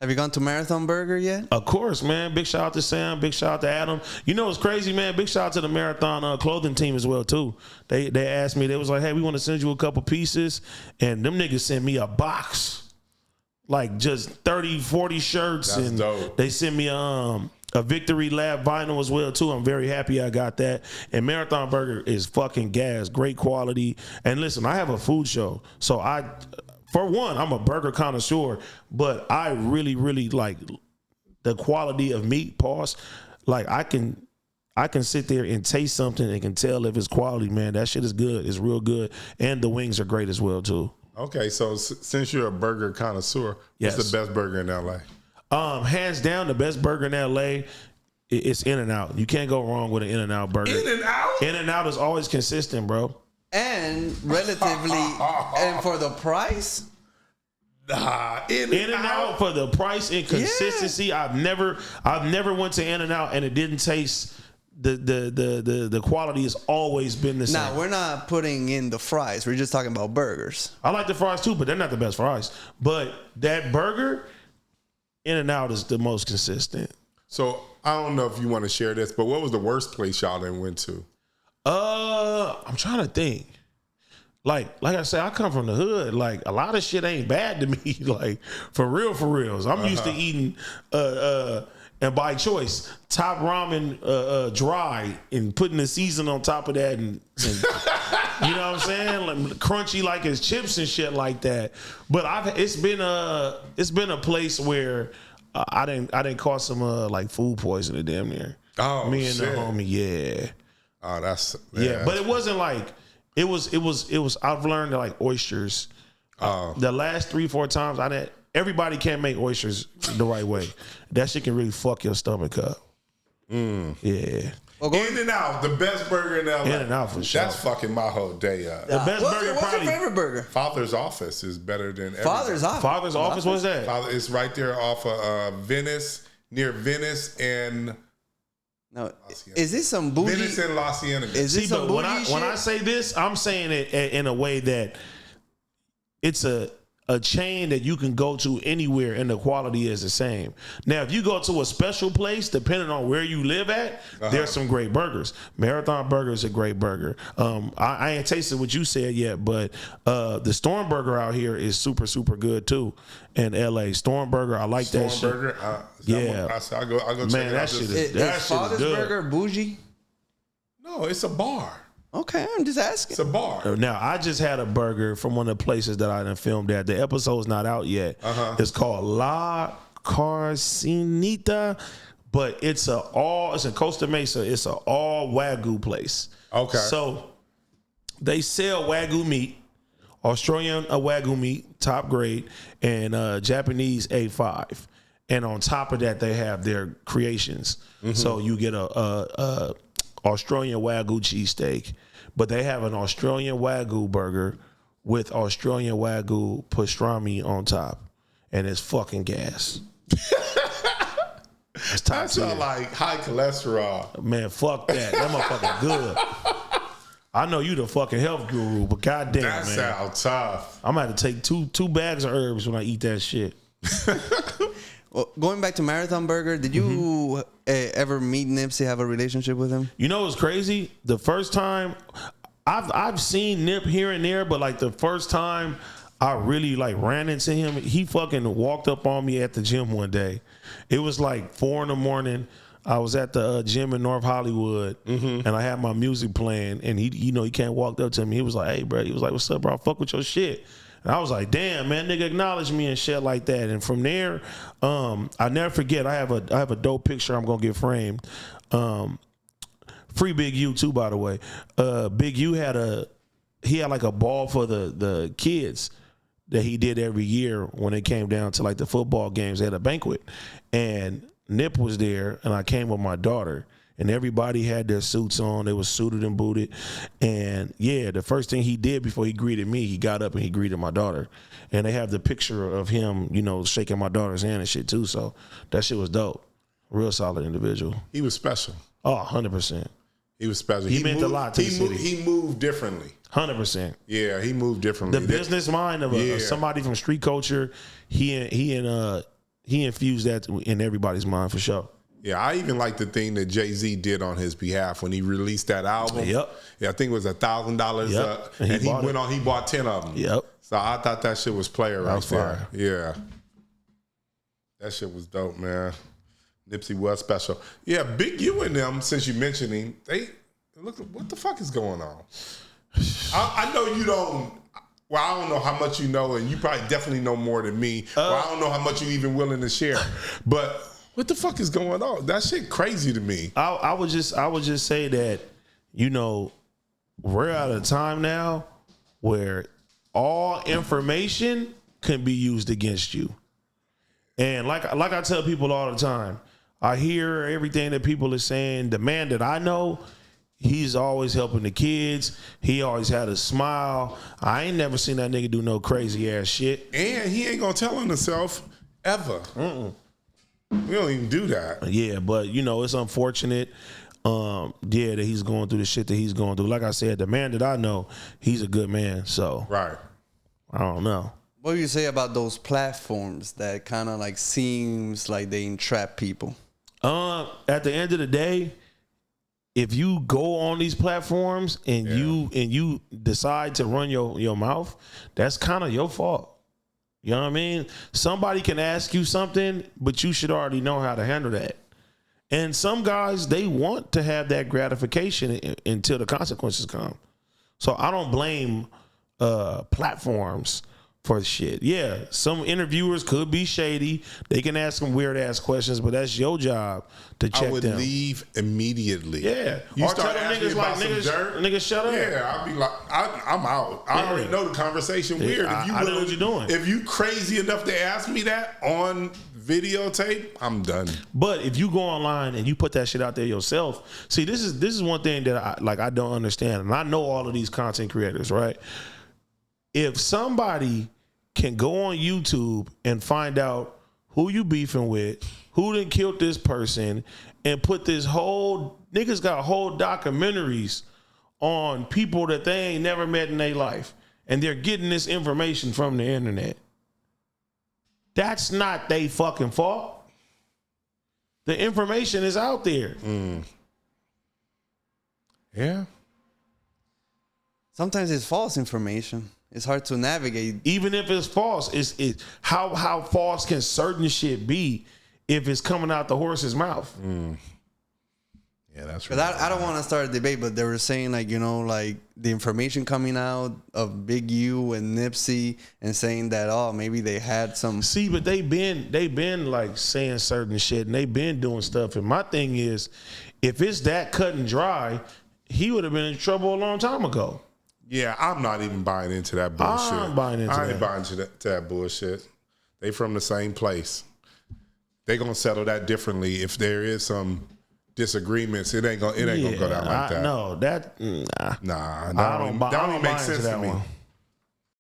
Have you gone to Marathon Burger yet? Of course, man. Big shout out to Sam. Big shout out to Adam. You know what's crazy, man? Big shout out to the Marathon clothing team as well, too. They asked me, they was like, hey, we want to send you a couple pieces. And them niggas sent me a box. Like just 30, 40 shirts. That's and dope. They sent me a Victory Lab vinyl as well, too. I'm very happy I got that. And Marathon Burger is fucking gas. Great quality. And listen, I have a food show. So for one, I'm a burger connoisseur, but I really, really like the quality of meat, pause. Like I can sit there and taste something and can tell if it's quality, man. That shit is good. It's real good. And the wings are great as well, too. Okay, so since you're a burger connoisseur, Yes. what's the best burger in LA? Hands down, the best burger in LA is In-N-Out. You can't go wrong with an In-N-Out burger. In-N-Out? In-N-Out is always consistent, bro. And relatively, and for the price, Nah, In-N-Out for the price and consistency. Yeah. I've never went to In-N-Out and it didn't taste the quality has always been the same. Now we're not putting in the fries. We're just talking about burgers. I like the fries too, but they're not the best fries. But that burger, In-N-Out is the most consistent. So I don't know if you want to share this, but what was the worst place y'all done went to? I'm trying to think. Like I said, I come from the hood. Like a lot of shit ain't bad to me. Like for reals. I'm used to eating and by choice, top ramen dry and putting the season on top of that and you know what I'm saying? Like, crunchy like it's chips and shit like that. But it's been a place where I didn't cause some like food poisoning damn near. Oh, me and shit. the homie, yeah. Oh, that's But it wasn't like it was. I've learned that like oysters. The last 3-4 times everybody can't make oysters the right way. That shit can really fuck your stomach up. Yeah. Well, In-N-Out, the best burger in LA. In-N-Out for sure. That's fucking my whole day up. The best burger What's probably. your favorite burger? Father's Office is better than everything. Father's Office. Father's Office. What's that? It's right there off of Venice, near Venice and No, is this some bougie? Venice and La Cienega. Is this some bougie shit? When I say this, I'm saying it in a way that it's a chain that you can go to anywhere and the quality is the same. Now, if you go to a special place, depending on where you live at, there's some great burgers. Marathon Burger is a great burger. I ain't tasted what you said yet, but the Storm Burger out here is super, super good too in LA. Storm Burger, I like that shit. Storm Burger? I'll go check Man, it that out. shit Is that shit Father's is good. Burger bougie? No, it's a bar. Okay, I'm just asking. It's a bar. Now, I just had a burger from one of the places that I done filmed at. The episode's not out yet. It's called La Carcinita, but it's in Costa Mesa. It's an all Wagyu place. Okay. So they sell Wagyu meat, Australian Wagyu meat, top grade, and Japanese A5. And on top of that, they have their creations. So you get a Australian Wagyu cheesesteak, but they have an Australian Wagyu burger with Australian Wagyu pastrami on top, and it's fucking gas. It's top That sounds tier. like high cholesterol. Man, fuck that. That motherfucker good. I know you the fucking health guru, but goddamn, That man, sounds tough. I'm gonna have to take two bags of herbs when I eat that shit. Well, going back to Marathon Burger, did you ever meet Nipsey, have a relationship with him? You know what's crazy? The first time I've seen Nip here and there, but like the first time I really like ran into him, he fucking walked up on me at the gym one day. It was like 4 a.m. I was at the gym in North Hollywood, and I had my music playing, and he can't walk up to me. He was like, "Hey, bro," he was like, "What's up, bro? I fuck with your shit." And I was like, damn, man, nigga acknowledge me and shit like that. And from there, I never forget, I have a dope picture I'm gonna get framed. Free Big U too, by the way. Big U had like a ball for the kids that he did every year when it came down to like the football games. They had a banquet. And Nip was there, and I came with my daughter. And everybody had their suits on. They was suited and booted. And yeah, the first thing he did before he greeted me, he got up and he greeted my daughter. And they have the picture of him, shaking my daughter's hand and shit too. So that shit was dope. Real solid individual. He was special. Oh, 100%. He was special. He meant a lot to the city. He moved differently. 100%. Yeah, he moved differently. The business mind of somebody from street culture, he and he infused that in everybody's mind for sure. Yeah, I even like the thing that Jay-Z did on his behalf when he released that album. Yep. Yeah, I think it was $1,000. Yep. And he bought 10 of them. Yep. So I thought that shit was player right there. Fire. Yeah. That shit was dope, man. Nipsey was special. Yeah, Big U and them, since you mentioned him, they look, what the fuck is going on? I know you don't. Well, I don't know how much you know, and you probably definitely know more than me. I don't know how much you even willing to share. But what the fuck is going on? That shit crazy to me. I would just say that, you know, we're at a time now where all information can be used against you. And like I tell people all the time, I hear everything that people are saying. The man that I know, he's always helping the kids. He always had a smile. I ain't never seen that nigga do no crazy ass shit. And he ain't gonna tell on himself ever. We don't even do that. Yeah, but you know, it's unfortunate. That he's going through the shit that he's going through. Like I said, the man that I know, he's a good man. So Right. I don't know. What do you say about those platforms that kind of like seems like they entrap people? At the end of the day, if you go on these platforms and you decide to run your mouth, that's kind of your fault. You know what I mean? Somebody can ask you something, but you should already know how to handle that. And some guys, they want to have that gratification until the consequences come. So I don't blame platforms for shit. Yeah, some interviewers could be shady. They can ask them weird ass questions, but that's your job to check them. I would leave immediately. Yeah. You or start tell them asking niggas me like, about some dirt. niggas shut up. Yeah, I'd be like, I'm out. I already know the conversation weird. I know what you're doing. If you crazy enough to ask me that on videotape, I'm done. But if you go online and you put that shit out there yourself, see, this is one thing that I don't understand, and I know all of these content creators, right? If somebody can go on YouTube and find out who you beefing with, who done killed this person, and put this whole, niggas got whole documentaries on people that they ain't never met in their life, and they're getting this information from the internet. That's not they fucking fault. The information is out there. Yeah. Sometimes it's false information. It's hard to navigate. Even if it's false, it's how false can certain shit be if it's coming out the horse's mouth? Yeah, that's right. I don't want to start a debate, but they were saying like, you know, like the information coming out of Big U and Nipsey and saying that, oh, maybe they had some. See, but they been like saying certain shit and they been doing stuff. And my thing is, if it's that cut and dry, he would have been in trouble a long time ago. Yeah, I'm not even buying into that bullshit. I ain't buying into that bullshit. They from the same place. They gonna settle that differently. If there is some disagreements, it ain't gonna go down like that. No, that Nah, I don't make sense into that to me. one.